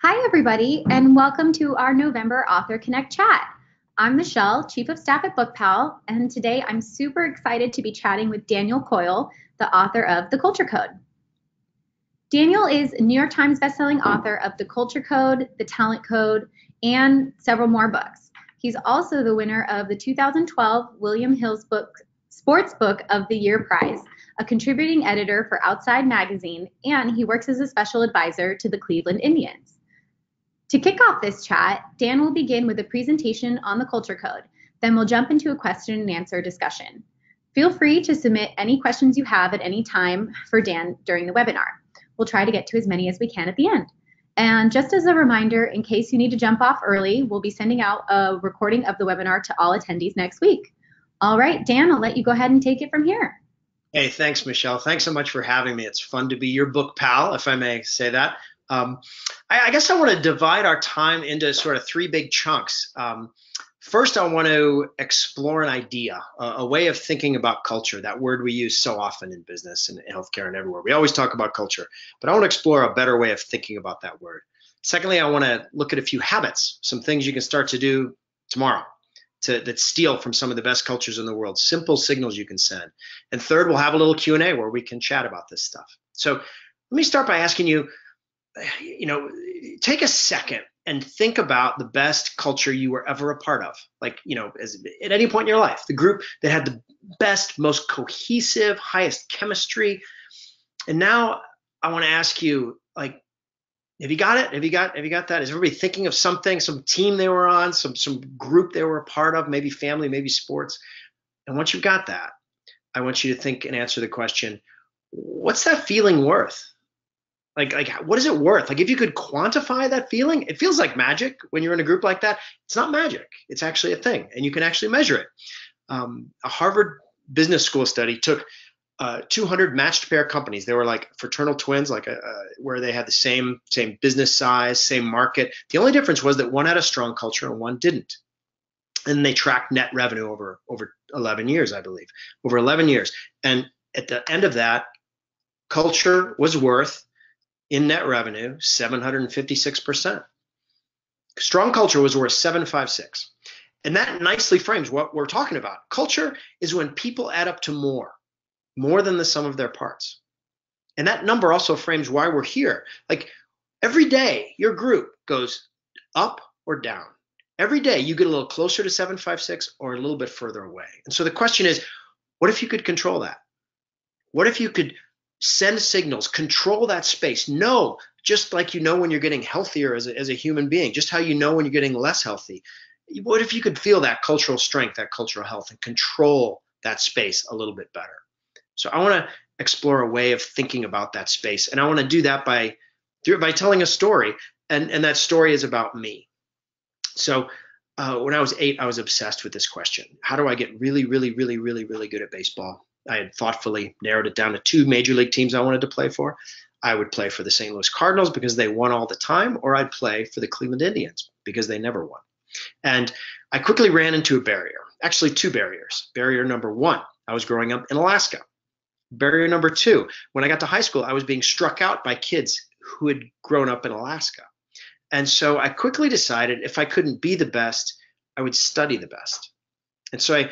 Hi, everybody, and welcome to our November AuthorConnect Chat. I'm Michelle, Chief of Staff at BookPal, and today I'm super excited to be chatting with Daniel Coyle, the author of The Culture Code. Daniel is a New York Times bestselling author of The Culture Code, The Talent Code, and several more books. He's also the winner of the 2012 William Hill's Sports Book of the Year Prize, a contributing editor for Outside Magazine, and he works as a special advisor to the Cleveland Indians. To kick off this chat, Dan will begin with a presentation on the Culture Code. Then we'll jump into a question and answer discussion. Feel free to submit any questions you have at any time for Dan during the webinar. We'll try to get to as many as we can at the end. And just as a reminder, in case you need to jump off early, we'll be sending out a recording of the webinar to all attendees next week. All right, Dan, I'll let you go ahead and take it from here. Hey, thanks, Michelle. Thanks so much for having me. It's fun to be your book pal, if I may say that. I guess I want to divide our time into sort of three big chunks. First, I want to explore an idea, a way of thinking about culture, that word we use so often in business and healthcare and everywhere. We always talk about culture, but I want to explore a better way of thinking about that word. Secondly, I want to look at a few habits, some things you can start to do tomorrow that steal from some of the best cultures in the world, simple signals you can send. And third, we'll have a little Q&A where we can chat about this stuff. So let me start by asking you, take a second and think about the best culture you were ever a part of. Like, at any point in your life, the group that had the best, most cohesive, highest chemistry. And now I want to ask you, have you got it? Have you got that? Is everybody thinking of something, some team they were on, some group they were a part of, maybe family, maybe sports? And once you've got that, I want you to think and answer the question, what's that feeling worth? Like, what is it worth? Like, if you could quantify that feeling, it feels like magic when you're in a group like that. It's not magic. It's actually a thing, and you can actually measure it. A Harvard Business School study took 200 matched pair companies. They were like fraternal twins, where they had the same business size, same market. The only difference was that one had a strong culture and one didn't. And they tracked net revenue over 11 years, I believe, over 11 years. And at the end of that, culture was worth, in net revenue, 756%. Strong culture was worth 756. And that nicely frames what we're talking about. Culture is when people add up to more than the sum of their parts. And that number also frames why we're here. Like, every day, your group goes up or down. Every day, you get a little closer to 756 or a little bit further away. And so the question is, what if you could control that? What if you could send signals, control that space, know, just like you know when you're getting healthier as a human being, just how you know when you're getting less healthy. What if you could feel that cultural strength, that cultural health, and control that space a little bit better? So I want to explore a way of thinking about that space, and I want to do that by telling a story, and that story is about me. So when I was 8, I was obsessed with this question. How do I get really, really, really, really, really good at baseball? I had thoughtfully narrowed it down to 2 major league teams I wanted to play for. I would play for the St. Louis Cardinals because they won all the time, or I'd play for the Cleveland Indians because they never won. And I quickly ran into a barrier, actually 2 barriers. Barrier number 1, I was growing up in Alaska. Barrier number 2, when I got to high school, I was being struck out by kids who had grown up in Alaska. And so I quickly decided if I couldn't be the best, I would study the best. And so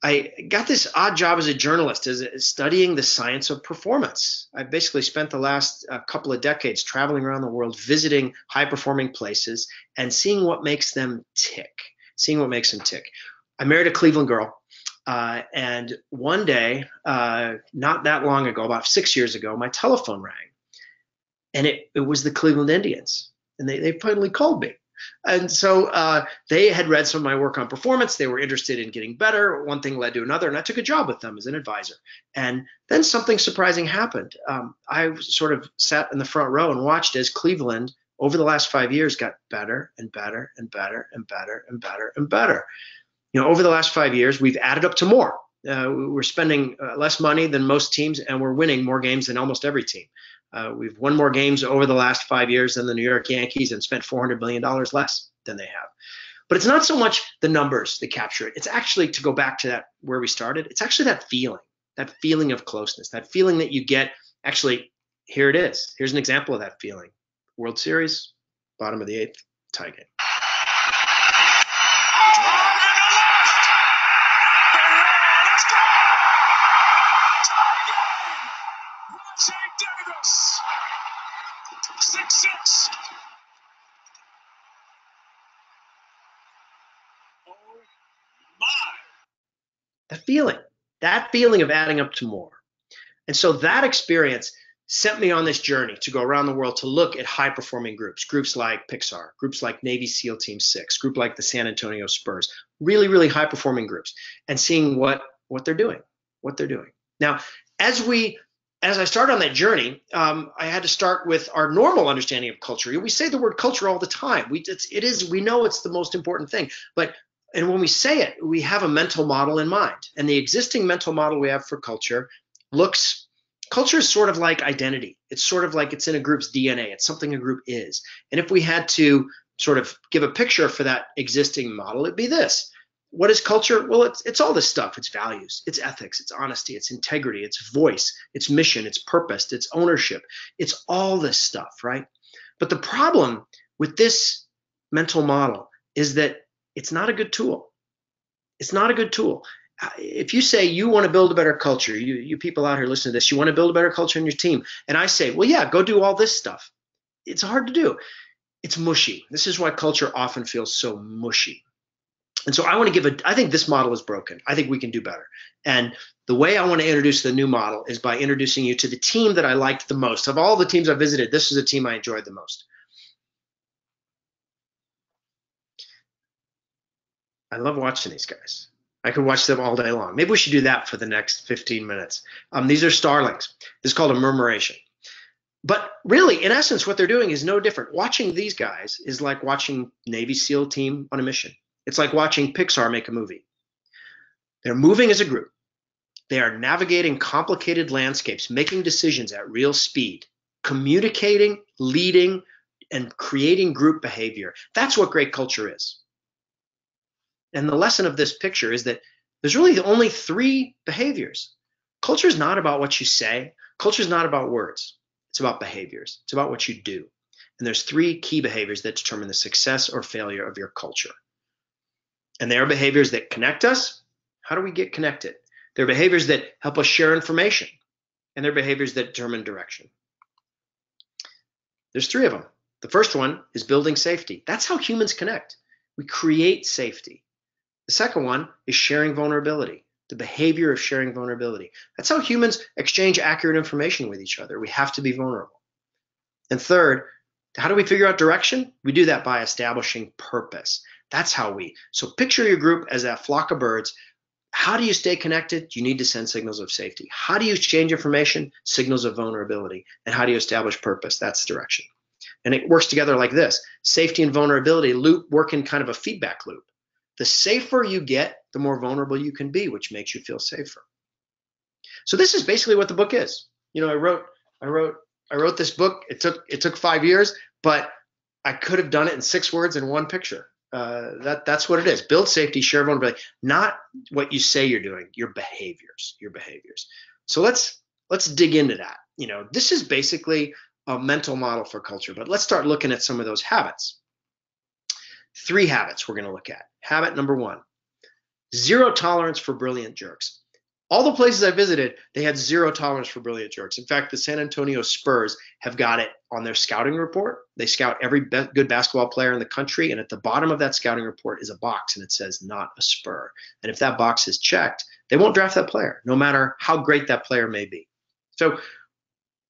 I got this odd job as a journalist, as studying the science of performance. I basically spent the last couple of decades traveling around the world, visiting high-performing places and seeing what makes them tick, I married a Cleveland girl, and one day, not that long ago, about 6 years ago, my telephone rang, and it was the Cleveland Indians, and they finally called me. And so they had read some of my work on performance. They were interested in getting better. One thing led to another, and I took a job with them as an advisor. And then something surprising happened. I sort of sat in the front row and watched as Cleveland, over the last 5 years, got better and better and better and better and better and better. Over the last 5 years, we've added up to more. We're spending less money than most teams, and we're winning more games than almost every team. We've won more games over the last 5 years than the New York Yankees and spent $400 million less than they have. But it's not so much the numbers that capture it. It's actually, to go back to that where we started, it's actually that feeling of closeness, that feeling that you get. Actually, here it is. Here's an example of that feeling. World Series, Bottom of the 8th, tie game. Davis, 6-6. Oh my! That feeling of adding up to more. And so that experience sent me on this journey to go around the world to look at high-performing groups like Pixar, groups like Navy SEAL Team 6, group like the San Antonio Spurs, really, really high-performing groups, and seeing what they're doing, Now, as I started on that journey, I had to start with our normal understanding of culture. We say the word culture all the time. We know it's the most important thing, and when we say it, we have a mental model in mind. And the existing mental model we have for culture is sort of like identity. It's sort of like it's in a group's DNA. It's something a group is. And if we had to sort of give a picture for that existing model, it'd be this. What is culture? Well, it's all this stuff. It's values, it's ethics, it's honesty, it's integrity, it's voice, it's mission, it's purpose, it's ownership. It's all this stuff, right? But the problem with this mental model is that it's not a good tool. It's not a good tool. If you say you want to build a better culture, you people out here listening to this, you want to build a better culture in your team, and I say, well, yeah, go do all this stuff. It's hard to do. It's mushy. This is why culture often feels so mushy. And so I think this model is broken. I think we can do better. And the way I want to introduce the new model is by introducing you to the team that I liked the most. Of all the teams I visited, this is a team I enjoyed the most. I love watching these guys. I could watch them all day long. Maybe we should do that for the next 15 minutes. These are starlings. This is called a murmuration. But really, in essence, what they're doing is no different. Watching these guys is like watching Navy SEAL team on a mission. It's like watching Pixar make a movie. They're moving as a group. They are navigating complicated landscapes, making decisions at real speed, communicating, leading, and creating group behavior. That's what great culture is. And the lesson of this picture is that there's really only 3 behaviors. Culture is not about what you say. Culture is not about words. It's about behaviors. It's about what you do. And there's 3 key behaviors that determine the success or failure of your culture. And they are behaviors that connect us. How do we get connected? They're behaviors that help us share information. And they're behaviors that determine direction. There's 3 of them. The first one is building safety. That's how humans connect. We create safety. The second one is sharing vulnerability, the behavior of sharing vulnerability. That's how humans exchange accurate information with each other. We have to be vulnerable. And third, how do we figure out direction? We do that by establishing purpose. That's how so picture your group as a flock of birds. How do you stay connected? You need to send signals of safety. How do you exchange information? Signals of vulnerability. And how do you establish purpose? That's direction. And it works together like this. Safety and vulnerability work in kind of a feedback loop. The safer you get, the more vulnerable you can be, which makes you feel safer. So this is basically what the book is. You know, I wrote this book. It took 5 years, but I could have done it in 6 words and 1 picture. That's what it is. Build safety, share vulnerability. Not what you say you're doing, your behaviors. So let's dig into that. You know, this is basically a mental model for culture, but let's start looking at some of those habits. 3 habits we're going to look at. Habit number 1, 0 tolerance for brilliant jerks. All the places I visited, they had 0 tolerance for brilliant jerks. In fact, the San Antonio Spurs have got it on their scouting report. They scout every good basketball player in the country, and at the bottom of that scouting report is a box, and it says not a Spur. And if that box is checked, they won't draft that player, no matter how great that player may be. So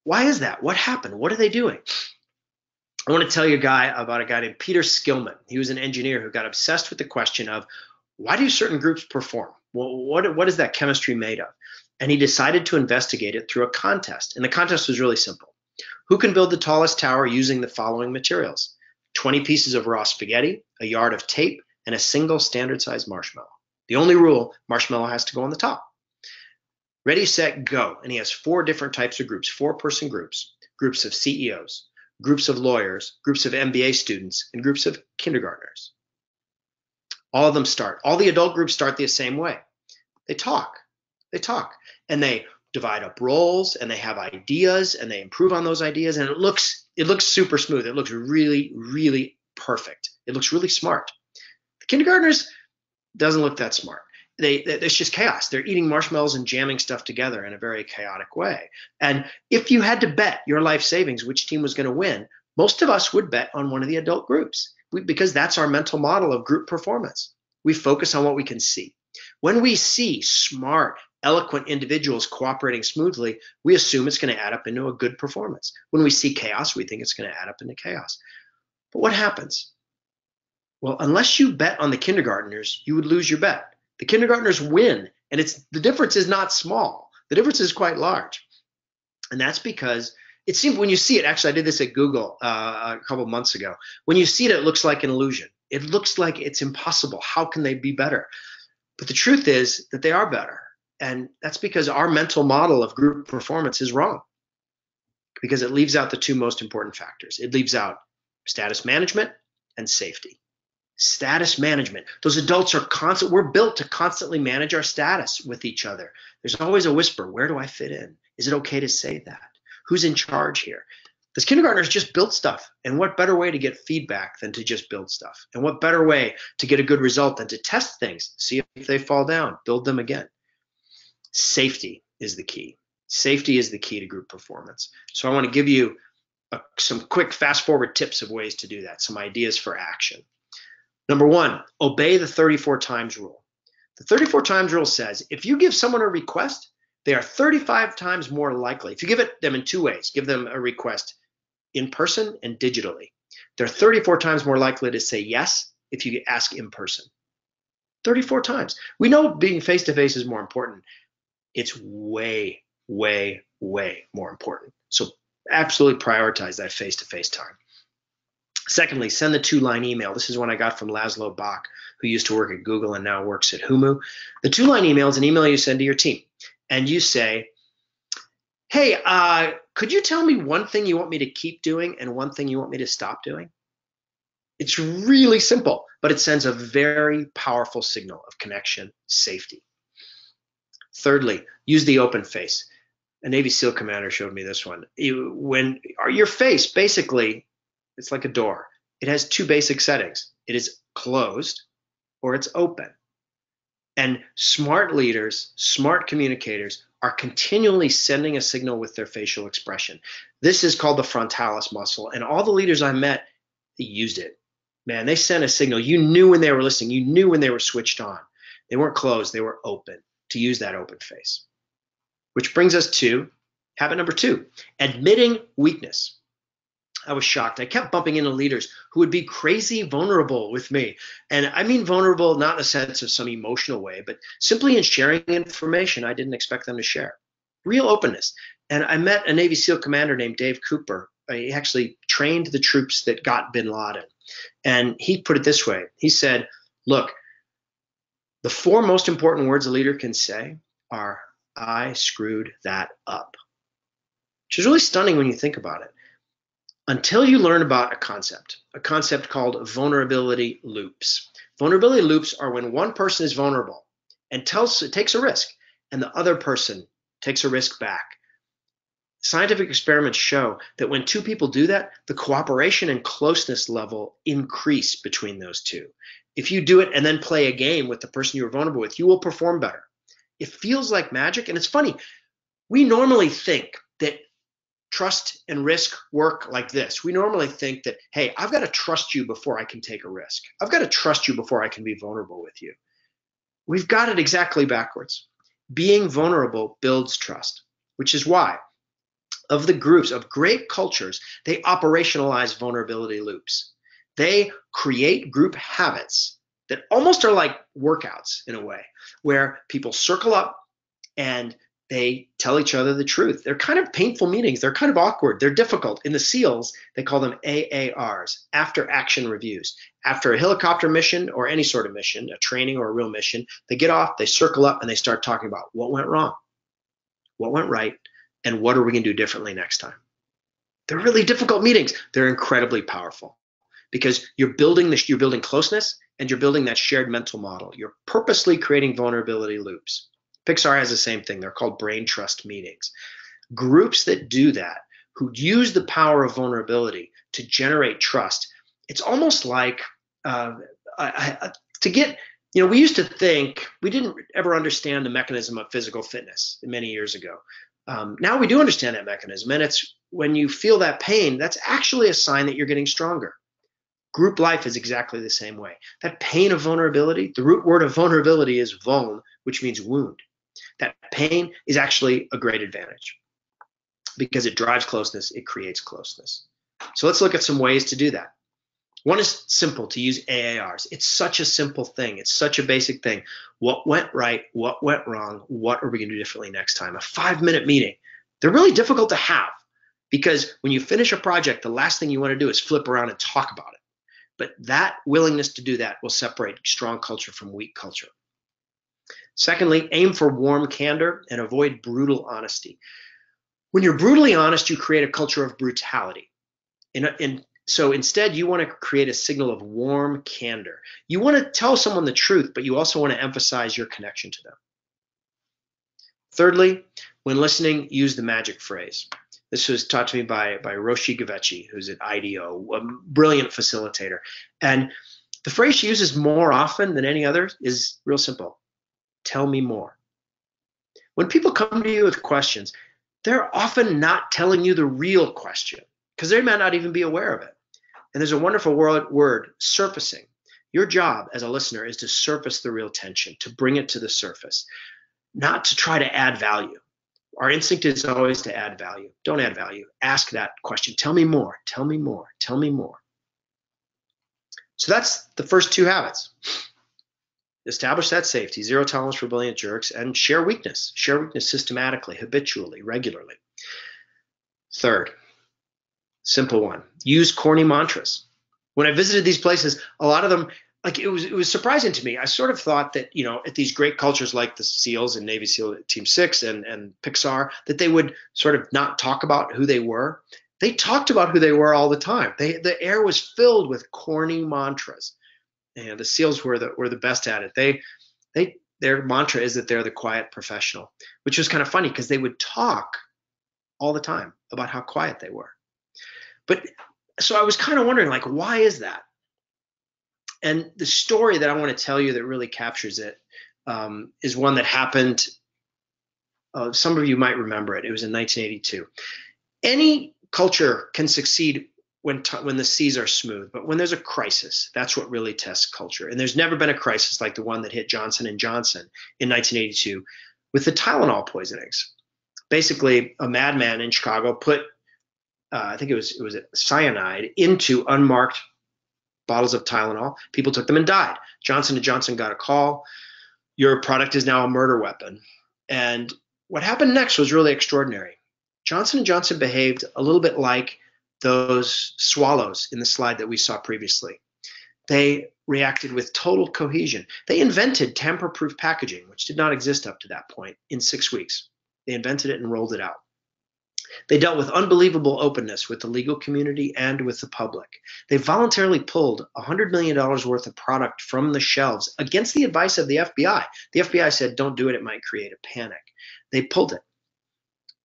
why is that? What happened? What are they doing? I want to tell you about a guy named Peter Skillman. He was an engineer who got obsessed with the question of why do certain groups perform? Well, what is that chemistry made of? And he decided to investigate it through a contest. And the contest was really simple. Who can build the tallest tower using the following materials? 20 pieces of raw spaghetti, a yard of tape, and a single standard-sized marshmallow. The only rule, marshmallow has to go on the top. Ready, set, go. And he has 4 different types of groups, 4-person groups, groups of CEOs, groups of lawyers, groups of MBA students, and groups of kindergartners. All of them all the adult groups start the same way. They talk, and they divide up roles, and they have ideas, and they improve on those ideas, and it looks It looks super smooth. It looks really, really perfect. It looks really smart. The kindergartners doesn't look that smart. It's just chaos. They're eating marshmallows and jamming stuff together in a very chaotic way. And if you had to bet your life savings which team was going to win, most of us would bet on one of the adult groups because that's our mental model of group performance. We focus on what we can see. When we see smart, eloquent individuals cooperating smoothly, we assume it's going to add up into a good performance. When we see chaos, we think it's going to add up into chaos. But what happens? Well, unless you bet on the kindergartners, you would lose your bet. The kindergartners win, and the difference is not small. The difference is quite large. And that's because it seems when you see it, actually I did this at Google a couple of months ago. When you see it, it looks like an illusion. It looks like it's impossible. How can they be better? But the truth is that they are better. And that's because our mental model of group performance is wrong, because it leaves out the two most important factors. It leaves out status management and safety. Status management. Those adults are we're built to constantly manage our status with each other. There's always a whisper, where do I fit in? Is it okay to say that? Who's in charge here? This kindergartners just build stuff. And what better way to get feedback than to just build stuff? And what better way to get a good result than to test things, see if they fall down, build them again? Safety is the key. Safety is the key to group performance. So I want to give you some quick fast forward tips of ways to do that, some ideas for action. Number one, obey the 34 times rule. The 34 times rule says if you give someone a request, they are 35 times more likely. If you give it them in two ways, give them a request in person and digitally, they're 34 times more likely to say yes if you ask in person. 34 times. We know being face-to-face is more important. It's way, way, way more important. So absolutely prioritize that face-to-face time. Secondly, send the 2-line email. This is one I got from Laszlo Bach, who used to work at Google and now works at Humu. The 2-line email is an email you send to your team. And you say, hey, could you tell me one thing you want me to keep doing and one thing you want me to stop doing? It's really simple, but it sends a very powerful signal of connection, safety. Thirdly, use the open face. A Navy SEAL commander showed me this one. When your face, basically, it's like a door. It has two basic settings. It is closed or it's open. And smart leaders, smart communicators are continually sending a signal with their facial expression. This is called the frontalis muscle. And all the leaders I met, they used it. Man, they sent a signal. You knew when they were listening. You knew when they were switched on. They weren't closed. They were open, to use that open face. Which brings us to habit number 2, admitting weakness. I was shocked. I kept bumping into leaders who would be crazy vulnerable with me. And I mean vulnerable not in a sense of some emotional way, but simply in sharing information I didn't expect them to share. Real openness. And I met a Navy SEAL commander named Dave Cooper. He actually trained the troops that got bin Laden. And he put it this way. He said, look, the 4 most important words a leader can say are, I screwed that up. Which is really stunning when you think about it. Until you learn about a concept called vulnerability loops. Vulnerability loops are when one person is vulnerable and takes a risk, and the other person takes a risk back. Scientific experiments show that when 2 people do that, the cooperation and closeness level increase between those 2. If you do it and then play a game with the person you were vulnerable with, you will perform better. It feels like magic, and it's funny. We normally think that trust and risk work like this. We normally think that, hey, I've got to trust you before I can take a risk. I've got to trust you before I can be vulnerable with you. We've got it exactly backwards. Being vulnerable builds trust, which is why of the groups of great cultures, they operationalize vulnerability loops. They create group habits that almost are like workouts in a way, where people circle up and they tell each other the truth. They're kind of painful meetings. They're kind of awkward. They're difficult. In the SEALs, they call them AARs, after action reviews. After a helicopter mission or any sort of mission, a training or a real mission, they get off, they circle up, and they start talking about what went wrong, what went right, and what are we going to do differently next time. They're really difficult meetings. They're incredibly powerful because you're building closeness and you're building that shared mental model. You're purposely creating vulnerability loops. Pixar has the same thing. They're called brain trust meetings. Groups that do that, who use the power of vulnerability to generate trust. It's almost like to get, we used to think we didn't ever understand the mechanism of physical fitness many years ago. Now we do understand that mechanism, and it's when you feel that pain, that's actually a sign that you're getting stronger. Group life is exactly the same way. That pain of vulnerability, the root word of vulnerability is vuln, which means wound. That pain is actually a great advantage because it drives closeness, it creates closeness. So let's look at some ways to do that. One is simple, to use AARs. It's such a simple thing. It's such a basic thing. What went right? What went wrong? What are we going to do differently next time? A 5-minute meeting. They're really difficult to have because when you finish a project, the last thing you want to do is flip around and talk about it. But that willingness to do that will separate strong culture from weak culture. Secondly, aim for warm candor and avoid brutal honesty. When you're brutally honest, you create a culture of brutality. So instead, you want to create a signal of warm candor. You want to tell someone the truth, but you also want to emphasize your connection to them. Thirdly, when listening, use the magic phrase. This was taught to me by Roshi Gavechi, who's at IDEO, a brilliant facilitator. And the phrase she uses more often than any other is real simple. Tell me more. When people come to you with questions, they're often not telling you the real question because they might not even be aware of it. And there's a wonderful word, surfacing. Your job as a listener is to surface the real tension, to bring it to the surface, not to try to add value. Our instinct is always to add value. Don't add value. Ask that question. Tell me more. Tell me more. Tell me more. So that's the first 2 habits. Establish that safety, zero tolerance for brilliant jerks, and share weakness. Share weakness systematically, habitually, regularly. Third, simple one, use corny mantras. When I visited these places, a lot of them, like it was surprising to me. I sort of thought that, at these great cultures like the SEALs and Navy SEAL Team 6 and Pixar, that they would sort of not talk about who they were. They talked about who they were all the time. The air was filled with corny mantras. And the SEALs were the best at it. Their mantra is that they're the quiet professional, which was kind of funny because they would talk all the time about how quiet they were. But so I was kind of wondering, like, why is that? And the story that I want to tell you that really captures it is one that happened. Some of you might remember it. It was in 1982. Any culture can succeed when the seas are smooth, but when there's a crisis, that's what really tests culture. And there's never been a crisis like the one that hit Johnson & Johnson in 1982 with the Tylenol poisonings. Basically, a madman in Chicago put, I think it was cyanide into unmarked bottles of Tylenol. People took them and died. Johnson & Johnson got a call. Your product is now a murder weapon. And what happened next was really extraordinary. Johnson & Johnson behaved a little bit like those swallows in the slide that we saw previously. They reacted with total cohesion. They invented tamper-proof packaging, which did not exist up to that point, in 6 weeks. They invented it and rolled it out. They dealt with unbelievable openness with the legal community and with the public. They voluntarily pulled $100 million worth of product from the shelves against the advice of the FBI. The FBI said, don't do it, it might create a panic. They pulled it.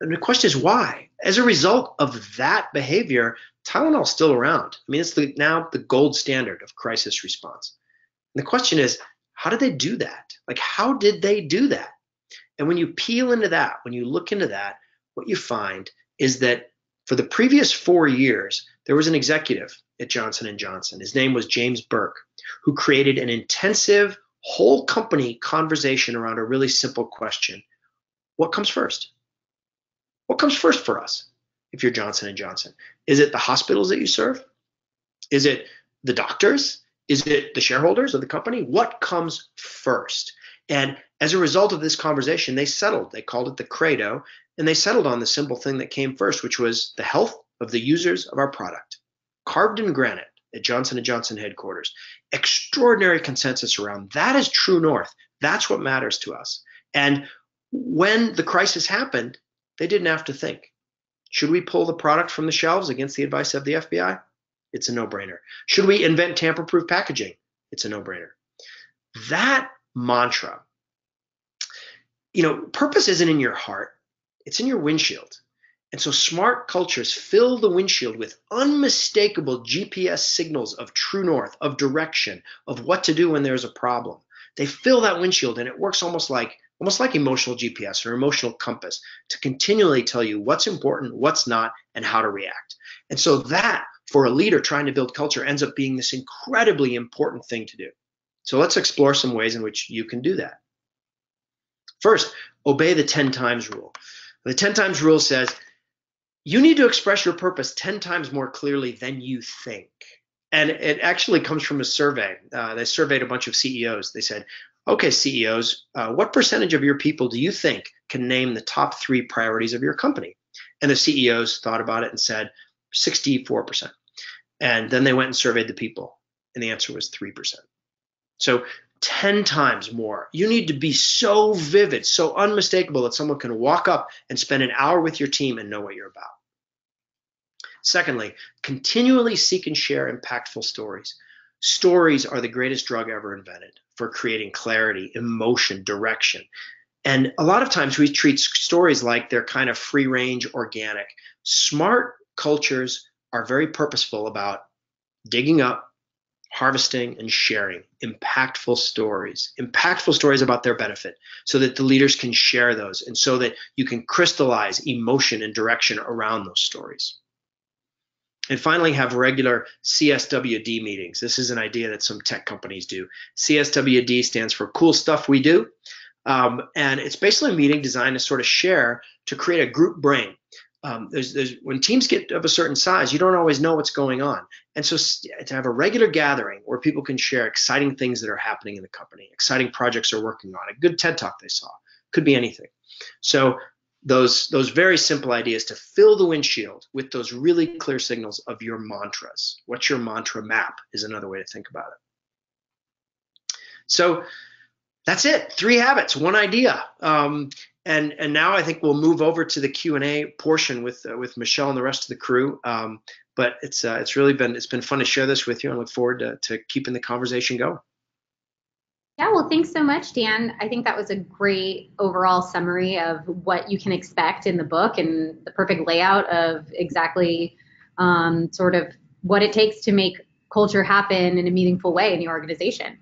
And the question is why? As a result of that behavior, Tylenol is still around. I mean, it's now the gold standard of crisis response. And the question is, how did they do that? Like, how did they do that? And when you peel into that, when you look into that, what you find is that for the previous 4 years, there was an executive at Johnson & Johnson. His name was James Burke, who created an intensive whole company conversation around a really simple question. What comes first? What comes first for us if you're Johnson & Johnson? Is it the hospitals that you serve? Is it the doctors? Is it the shareholders of the company? What comes first? And as a result of this conversation, they settled. They called it the credo, and they settled on the simple thing that came first, which was the health of the users of our product. Carved in granite at Johnson & Johnson headquarters. Extraordinary consensus around that is true north. That's what matters to us. And when the crisis happened, they didn't have to think. Should we pull the product from the shelves against the advice of the FBI? It's a no-brainer. Should we invent tamper-proof packaging? It's a no-brainer. That mantra, purpose isn't in your heart. It's in your windshield. And so smart cultures fill the windshield with unmistakable GPS signals of true north, of direction, of what to do when there's a problem. They fill that windshield, and it works almost like emotional GPS or emotional compass to continually tell you what's important, what's not, and how to react. And so that, for a leader trying to build culture, ends up being this incredibly important thing to do. So let's explore some ways in which you can do that. First, obey the 10 times rule. The 10 times rule says you need to express your purpose 10 times more clearly than you think. And it actually comes from a survey. They surveyed a bunch of CEOs. They said, okay, CEOs, what percentage of your people do you think can name the top 3 priorities of your company? And the CEOs thought about it and said 64%. And then they went and surveyed the people, and the answer was 3%. So 10 times more. You need to be so vivid, so unmistakable that someone can walk up and spend an hour with your team and know what you're about. Secondly, continually seek and share impactful stories. Stories are the greatest drug ever invented for creating clarity, emotion, direction. And a lot of times we treat stories like they're kind of free range, organic. Smart cultures are very purposeful about digging up, harvesting, and sharing impactful stories about their benefit, so that the leaders can share those, and so that you can crystallize emotion and direction around those stories. And finally, have regular CSWD meetings. This is an idea that some tech companies do. CSWD stands for cool stuff we do. And it's basically a meeting designed to sort of share, to create a group brain. When teams get of a certain size, you don't always know what's going on. And so to have a regular gathering where people can share exciting things that are happening in the company, exciting projects they're working on, a good TED Talk they saw, could be anything. So those very simple ideas to fill the windshield with those really clear signals of your mantras. What's your mantra map is another way to think about it. So that's it. 3 habits, 1 idea. And now I think we'll move over to the Q&A portion with Michelle and the rest of the crew. But it's been fun to share this with you, and look forward to keeping the conversation going. Yeah, well, thanks so much, Dan. I think that was a great overall summary of what you can expect in the book, and the perfect layout of exactly sort of what it takes to make culture happen in a meaningful way in the organization.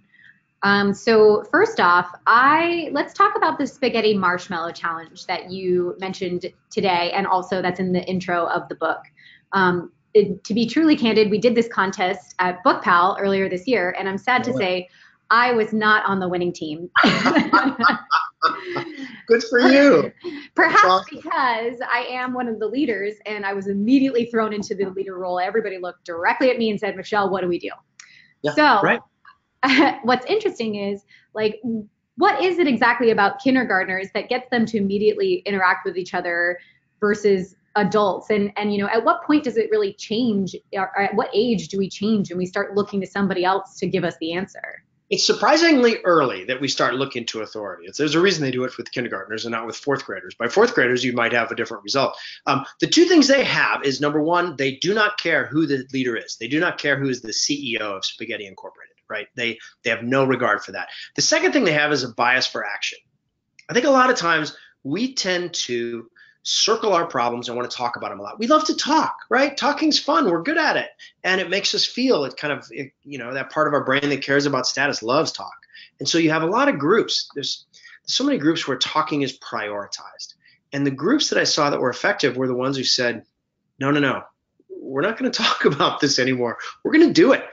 So first off, let's talk about the spaghetti marshmallow challenge that you mentioned today, and also that's in the intro of the book. To be truly candid, we did this contest at BookPal earlier this year, and I'm sad to say I was not on the winning team. Good for you. Perhaps awesome. Because I am one of the leaders, and I was immediately thrown into the leader role. Everybody looked directly at me and said, Michelle, what do we do? Yeah, so right. What's interesting is, like, what is it exactly about kindergartners that gets them to immediately interact with each other versus adults? And at what point does it really change? Or at what age do we change and we start looking to somebody else to give us the answer? It's surprisingly early that we start looking to authority. There's a reason they do it with kindergartners and not with 4th graders. By 4th graders, you might have a different result. The 2 things they have is, number 1, they do not care who the leader is. They do not care who is the CEO of Spaghetti Incorporated, right? They have no regard for that. The second thing they have is a bias for action. I think a lot of times we tend to circle our problems and want to talk about them a lot. We love to talk, right? Talking's fun. We're good at it. And it makes us feel that part of our brain that cares about status loves talk. And so you have a lot of groups. There's so many groups where talking is prioritized. And the groups that I saw that were effective were the ones who said, no, we're not going to talk about this anymore. We're going to do it.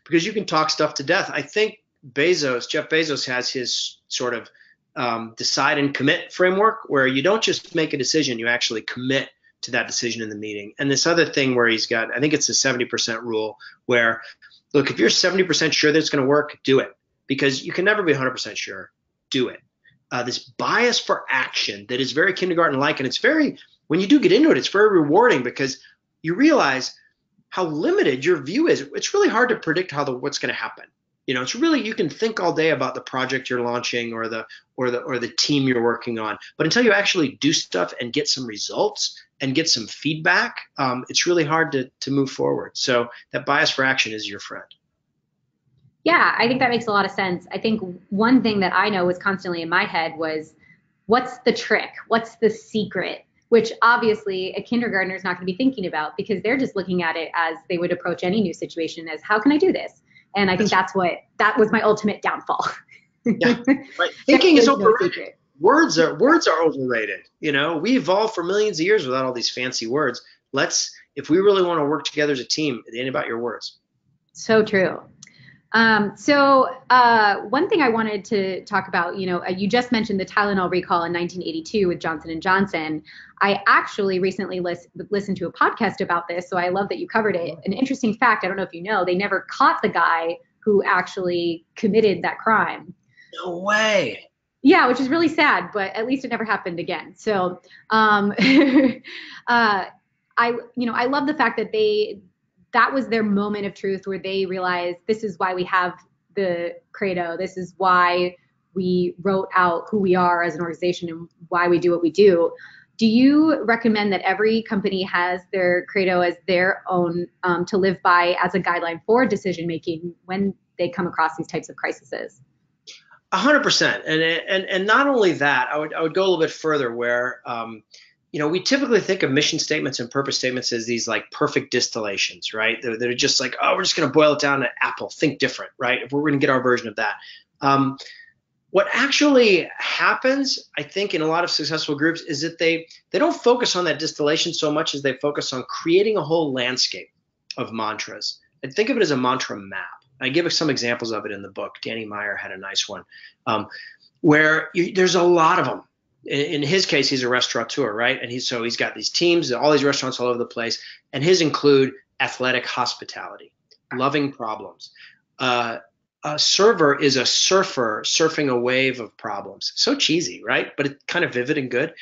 Because you can talk stuff to death. I think Jeff Bezos has his sort of decide and commit framework, where you don't just make a decision, you actually commit to that decision in the meeting. And this other thing where he's got, I think it's a 70% rule, where, look, if you're 70% sure that it's going to work, do it, because you can never be 100% sure. Do it. This bias for action that is very kindergarten-like, and it's when you do get into it, it's very rewarding, because you realize how limited your view is. It's really hard to predict what's going to happen. It's really, you can think all day about the project you're launching or the team you're working on, but until you actually do stuff and get some results and get some feedback, it's really hard to move forward. So that bias for action is your friend. Yeah, I think that makes a lot of sense. I think one thing that I know was constantly in my head was, what's the trick? What's the secret which obviously a kindergartner is not going to be thinking about because they're just looking at it as they would approach any new situation as how can I do this? And I think that was my ultimate downfall. Yeah, right. Thinking is overrated. Words are overrated. We evolved for millions of years without all these fancy words. If we really want to work together as a team, it ain't about your words. So true. So one thing I wanted to talk about, you just mentioned the Tylenol recall in 1982 with Johnson & Johnson. I actually recently listened to a podcast about this, so I love that you covered it. An interesting fact, I don't know if you know, they never caught the guy who actually committed that crime. No way. Yeah, which is really sad, but at least it never happened again. So I love the fact that that was their moment of truth where they realized this is why we have the credo. This is why we wrote out who we are as an organization and why we do what we do. Do you recommend that every company has their credo as their own to live by as a guideline for decision making when they come across these types of crises? 100%. And not only that, I would go a little bit further where we typically think of mission statements and purpose statements as these like perfect distillations, right? They're just like, oh, we're just going to boil it down to apple, think different, right? If we're going to get our version of that. What actually happens, I think, in a lot of successful groups is that they don't focus on that distillation so much as they focus on creating a whole landscape of mantras. And think of it as a mantra map. I give some examples of it in the book. Danny Meyer had a nice one where there's a lot of them. In his case, he's a restaurateur, right? And he's got these teams, all these restaurants all over the place. And his include athletic hospitality, loving problems. A server is a surfer surfing a wave of problems. So cheesy, right? But it's kind of vivid and good.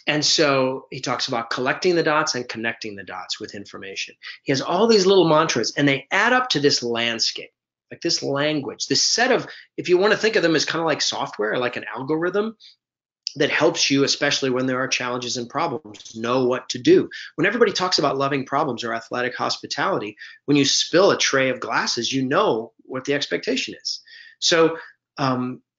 And so he talks about collecting the dots and connecting the dots with information. He has all these little mantras, and they add up to this landscape, like this language, this set of, if you want to think of them as kind of like software, like an algorithm that helps you, especially when there are challenges and problems, know what to do. When everybody talks about loving problems or athletic hospitality, when you spill a tray of glasses, you know what the expectation is. So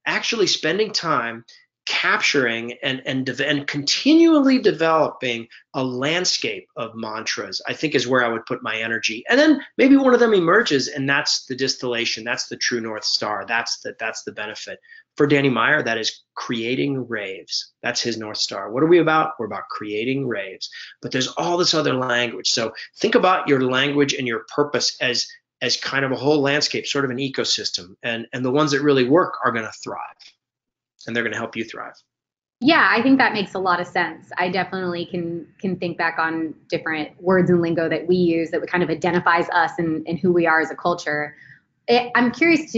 actually spending time capturing and continually developing a landscape of mantras, I think is where I would put my energy. And then maybe one of them emerges, and that's the distillation. That's the true North Star. That's the benefit. For Danny Meyer, that is creating raves. That's his North Star. What are we about? We're about creating raves. But there's all this other language. So think about your language and your purpose as kind of a whole landscape, sort of an ecosystem. And the ones that really work are going to thrive. And they're going to help you thrive. Yeah, I think that makes a lot of sense. I definitely can think back on different words and lingo that we use that kind of identifies us and who we are as a culture. I'm curious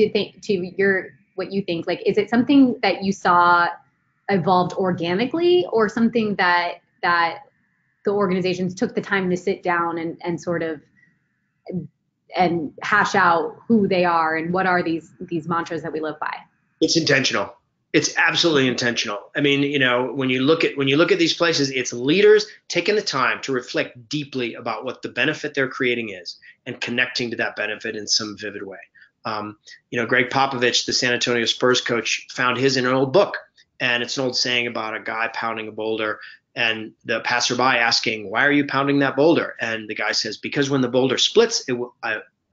what you think. Like, is it something that you saw evolved organically, or something that the organizations took the time to sit down and sort of and hash out who they are and what are these mantras that we live by? It's intentional. It's absolutely intentional. I mean, when you look at these places, it's leaders taking the time to reflect deeply about what the benefit they're creating is and connecting to that benefit in some vivid way. Greg Popovich, the San Antonio Spurs coach, found his in an old book, and it's an old saying about a guy pounding a boulder and the passerby asking, "Why are you pounding that boulder?" And the guy says, "Because when the boulder splits,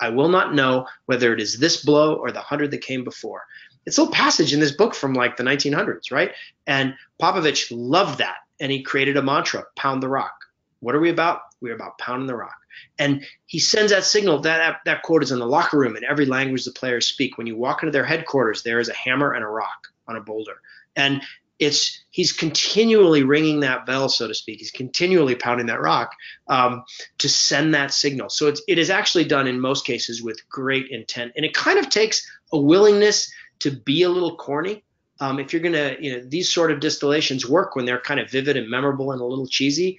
I will not know whether it is this blow or the 100 that came before." It's a little passage in this book from like the 1900s, right? And Popovich loved that, and he created a mantra: pound the rock. What are we about? We're about pounding the rock. And he sends that signal. That quote is in the locker room in every language the players speak. When you walk into their headquarters, there is a hammer and a rock on a boulder. And he's continually ringing that bell, so to speak. He's continually pounding that rock to send that signal. So it is actually done in most cases with great intent. And it kind of takes a willingness to be a little corny. If you're going to, these sort of distillations work when they're kind of vivid and memorable and a little cheesy,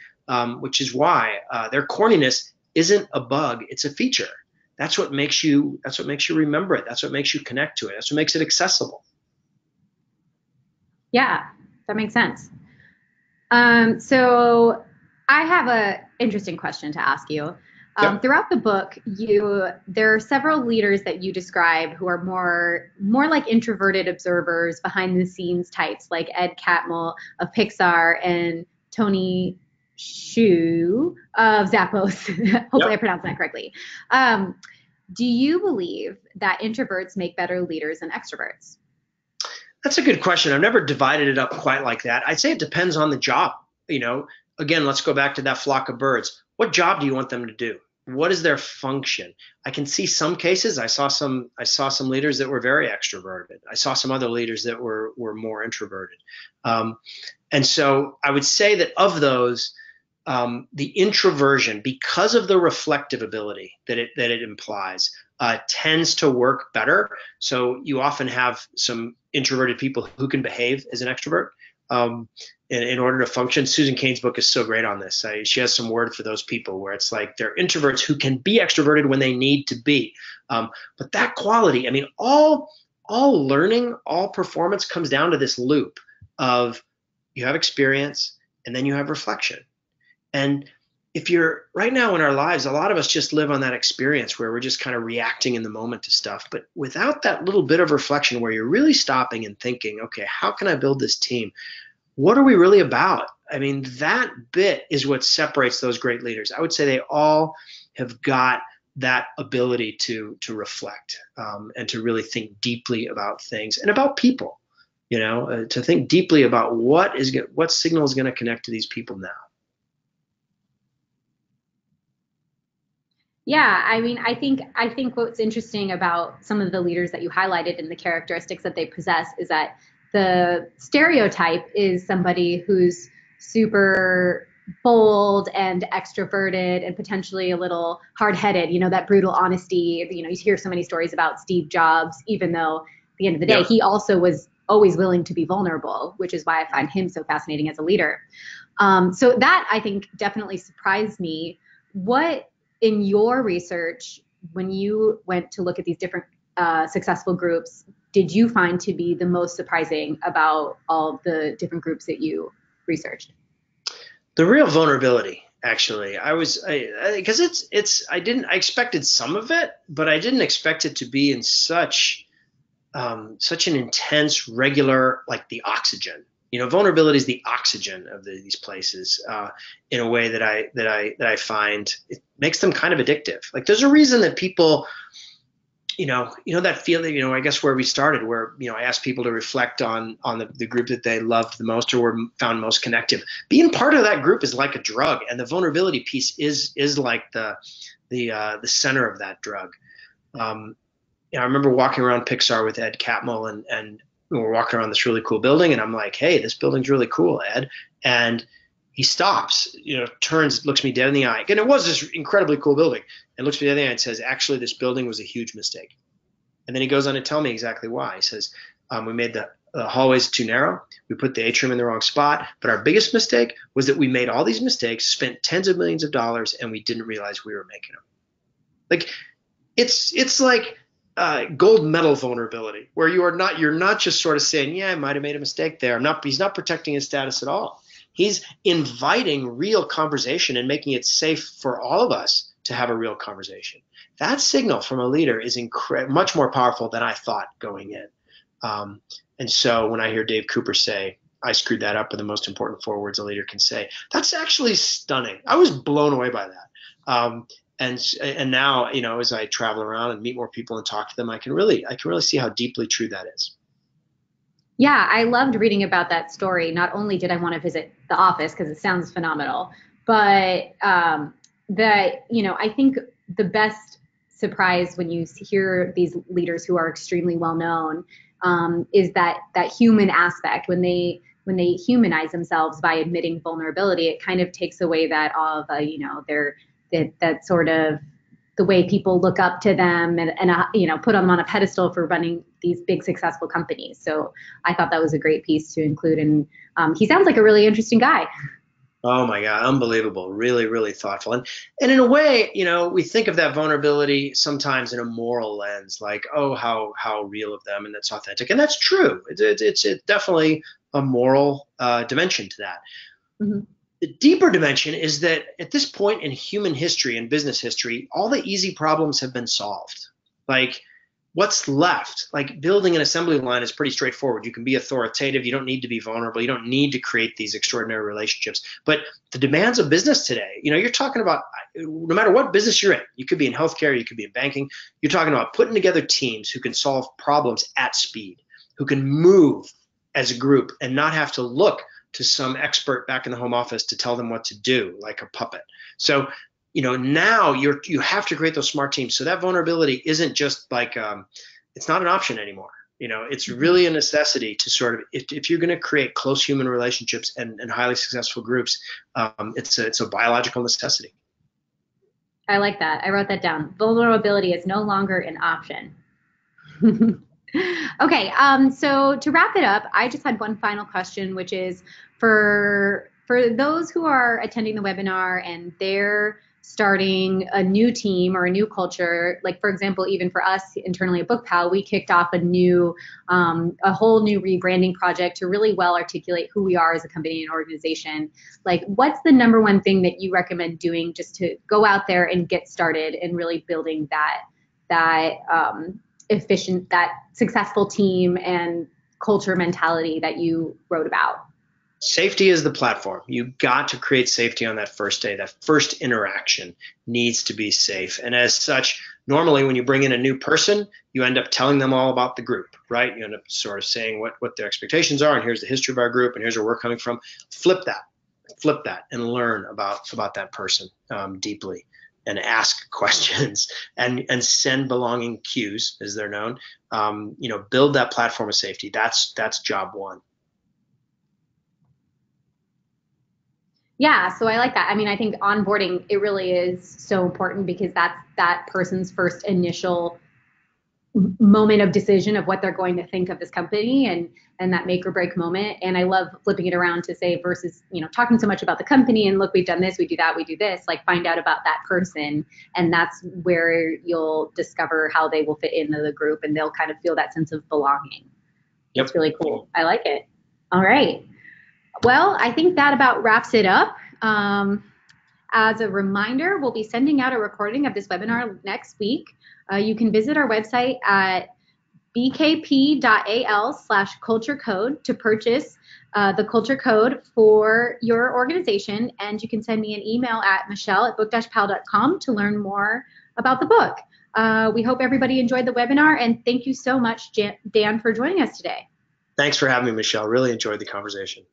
which is why their corniness isn't a bug, it's a feature. That's what makes you remember it. That's what makes you connect to it. That's what makes it accessible. Yeah, that makes sense. So I have an interesting question to ask you. Yep. Throughout the book, there are several leaders that you describe who are more like introverted observers, behind the scenes types, like Ed Catmull of Pixar and Tony Shu of Zappos. Hopefully I pronounced that correctly. Do you believe that introverts make better leaders than extroverts? That's a good question. I've never divided it up quite like that. I'd say it depends on the job. Again, let's go back to that flock of birds. What job do you want them to do? What is their function? I can see some cases. I saw some leaders that were very extroverted. I saw some other leaders that were more introverted. And so I would say that of those, the introversion, because of the reflective ability that it implies, tends to work better. So you often have some introverted people who can behave as an extrovert in order to function. Susan Cain's book is so great on this. She has some word for those people where it's like they're introverts who can be extroverted when they need to be. But that quality, I mean, all learning, all performance comes down to this loop of you have experience and then you have reflection. And if you're right now in our lives, a lot of us just live on that experience where we're just kind of reacting in the moment to stuff. But without that little bit of reflection where you're really stopping and thinking, okay, how can I build this team? What are we really about? I mean, that bit is what separates those great leaders. I would say they all have got that ability to reflect and to really think deeply about things and about people, to think deeply about what signal is going to connect to these people now. Yeah, I mean, I think what's interesting about some of the leaders that you highlighted and the characteristics that they possess is that the stereotype is somebody who's super bold and extroverted and potentially a little hard-headed, that brutal honesty. You hear so many stories about Steve Jobs, even though at the end of the day, he also was always willing to be vulnerable, which is why I find him so fascinating as a leader. So that, I think, definitely surprised me. What, in your research, when you went to look at these different successful groups, did you find to be the most surprising about all the different groups that you researched? The real vulnerability, actually. I expected some of it, but I didn't expect it to be in such an intense, regular, like the oxygen. Vulnerability is the oxygen of these places in a way that I find it makes them kind of addictive. Like there's a reason that people, that feeling, I guess where we started, where, I asked people to reflect on the group that they loved the most or were found most connective. Being part of that group is like a drug, and the vulnerability piece is like the center of that drug. I remember walking around Pixar with Ed Catmull and we're walking around this really cool building, and I'm like, hey, this building's really cool, Ed. And he stops, turns, looks me dead in the eye. And it was this incredibly cool building, and looks me dead in the eye and says, actually, this building was a huge mistake. And then he goes on to tell me exactly why. He says, we made the hallways too narrow. We put the atrium in the wrong spot. But our biggest mistake was that we made all these mistakes, spent tens of millions of dollars, and we didn't realize we were making them. Like, it's like gold medal vulnerability, where you're not just sort of saying, yeah, I might have made a mistake there. He's not protecting his status at all. He's inviting real conversation and making it safe for all of us to have a real conversation. That signal from a leader is much more powerful than I thought going in. And so when I hear Dave Cooper say, I screwed that up with the most important 4 words a leader can say, that's actually stunning. I was blown away by that. And now, as I travel around and meet more people and talk to them, I can really see how deeply true that is. Yeah, I loved reading about that story. Not only did I want to visit the office because it sounds phenomenal, but I think the best surprise when you hear these leaders who are extremely well known is that human aspect. When they humanize themselves by admitting vulnerability, it kind of takes away that all of that sort of the way people look up to them and put them on a pedestal for running these big successful companies. So I thought that was a great piece to include. And he sounds like a really interesting guy. Oh my God, unbelievable. Really, really thoughtful. And in a way, we think of that vulnerability sometimes in a moral lens, like, oh, how real of them, and that's authentic. And that's true. It's definitely a moral dimension to that. Mm-hmm. The deeper dimension is that at this point in human history and business history, all the easy problems have been solved. Like what's left? Like building an assembly line is pretty straightforward. You can be authoritative. You don't need to be vulnerable. You don't need to create these extraordinary relationships. But the demands of business today, you're talking about no matter what business you're in, you could be in healthcare, you could be in banking, you're talking about putting together teams who can solve problems at speed, who can move as a group and not have to look to some expert back in the home office to tell them what to do like a puppet. So now you have to create those smart teams. So that vulnerability isn't just like it's not an option anymore. It's really a necessity to sort of if you're going to create close human relationships and highly successful groups, it's a biological necessity. I like that. I wrote that down. Vulnerability is no longer an option. Okay, so to wrap it up, I just had one final question, which is for those who are attending the webinar and they're starting a new team or a new culture, like for example, even for us internally at BookPal, we kicked off a whole new rebranding project to really well articulate who we are as a company and organization. Like, what's the number one thing that you recommend doing just to go out there and get started and really building that efficient, that successful team and culture mentality that you wrote about? Safety is the platform. You got to create safety on that first day. That first interaction needs to be safe. And as such, normally when you bring in a new person, you end up telling them all about the group, right? You end up sort of saying what their expectations are, and here's the history of our group, and here's where we're coming from. Flip that and learn about that person deeply, and ask questions and send belonging cues, as they're known. Build that platform of safety. That's job one. Yeah, so I like that. I mean, I think onboarding, it really is so important because that's that person's first initial moment of decision of what they're going to think of this company and that make or break moment. And I love flipping it around to say versus, talking so much about the company and look, we've done this, we do that, we do this, like find out about that person. And that's where you'll discover how they will fit into the group and they'll kind of feel that sense of belonging. Yep. It's really cool. I like it. All right. Well, I think that about wraps it up. As a reminder, we'll be sending out a recording of this webinar next week. You can visit our website at bkp.al/culture code to purchase the culture code for your organization. And you can send me an email at michelle@book-pal.com to learn more about the book. We hope everybody enjoyed the webinar, and thank you so much, Dan, for joining us today. Thanks for having me, Michelle. Really enjoyed the conversation.